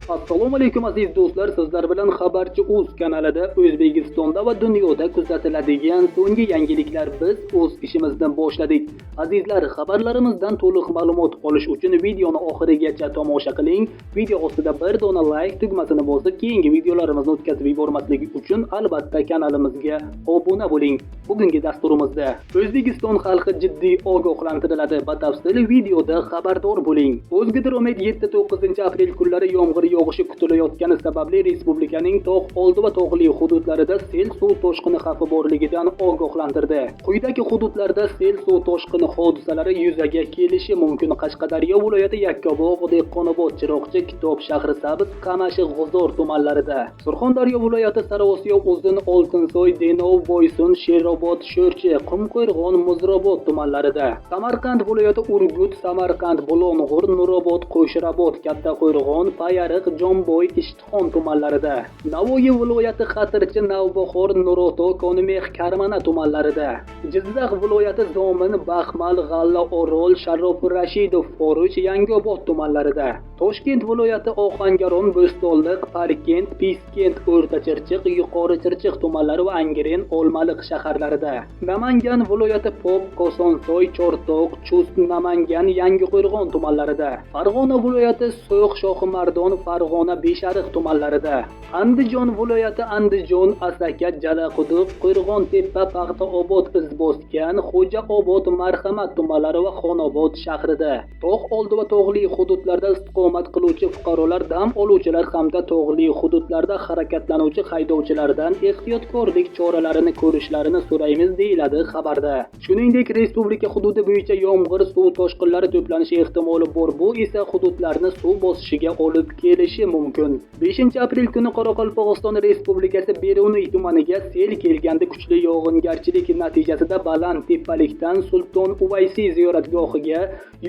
Assalomu alaykum aziz do'stlar, sizlar bilan Xabarchi.uz kanalida O'zbekistonda va dunyoda kuzatiladigan so'nggi yangiliklar. Biz o'z ishimizni boshladik. Azizlar, xabarlarimizdan to'liq ma'lumot olish uchun videoni oxirigacha tomosha qiling. Video ostida bir dona like tugmasini bosib, keyingi videolarimizni o'tkazib yubormaslik uchun albatta kanalimizga obuna bo'ling. Bugungi dasturimizda O'zbekiston xalqi jiddiy ogohlantiriladi. Batafsil videoda xabardor bo'ling. O'zgidromet 7-9 aprel kunlari yomg'ir yog'ishi kutilayotgani sababli respublikaning tog' oldi va tog'li hududlarida sel suv toshqini xavfi borligidan ogohlantirdi. Quyidagi hududlarda sel suv toshqini hodisalari yuzaga kelishi mumkin. Qashqadaryo viloyati Yakkabog', Dehqonobod, Chiroqchi, Kitob shahri, Sabz, Qamashi, G'uzor tumanlarida. Surxondaryo viloyati Sariosiyo, Uzun, Oltinsoy, Denov, Boysun, Sherobod, Sho'rchi, Qumqo'rg'on, Muzrabot tumanlarida. Samarqand viloyati Urgut, Samarqand, Bulong'ur, Nurobod, Qo'shrabot, Kattaqo'rg'on, Payariq, Jomboy, Ishtixon tumanlarida. Navoiy viloyati Xatirchi, Navbahor, Nuroto, Konimeh, Karmana tumanlarida. Jizzax viloyati Zomin, Baxmal, G'alla, Orol, Sharof Rashidov, Foruch, Yangiobod tumanlarida. Toshkent viloyati Ohangaron, Bo'stonliq, Parkent, Piskent, O'rtachirchiq, Yuqori Chirchiq tumanlari va Angren, Olmaliq shaharlarida. Namangan viloyati Pop, Kosonsoy, Chortoq, Chust, Namangan, Yangiqo'rg'on tumanlarida. Farg'ona viloyati So'x, Shohimardon, Farg'ona, Beshariq tumanlarida. Andijon viloyati Andijon, Asaka, Jalaquduq, Qo'rg'on-Tepa, Paxtaobod, Izboskan, Xo'jaobod, Marhamat tumanlari va Xonobod shahrida. Tog' oldi va tog'li hududlarda istiqomat qiluvchi fuqarolar, dam oluvchilar hamda tog'li hududlarda harakatlanuvchi haydovchilardan ehtiyotkorlik choralarini ko'rishlarini so'raymiz, deyiladi xabarda. Shuningdek, respublika hududi bo'yicha yomg'ir suv toshqinlari to'planishi ehtimoli bor. Bu esa hududlarni suv bosishiga olib kelishi mumkin. 5-aprel kuni Qoraqalpog'iston Respublikasi Beruniy tumaniga sel kelganda kuchli yog'ingarchilik natijasida baland tepalikdan Sulton Uvaysiy ziyoratgohiga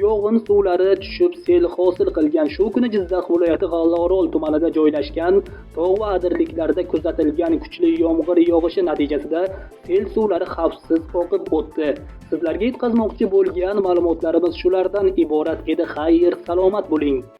yog'in suvlari tushib sel hosil qilgan. Shu kuni Jizzax viloyati G'allaorol tumanida joylashgan tog' va adirliklarda kuzatilgan kuchli yomg'ir yog'ishi natijasida sel suvlari xavfsiz oqib o'tdi. Sizlarga yetkazmoqchi bo'lgan ma'lumotlarimiz shulardan iborat edi. Xayr, salomat bo'ling.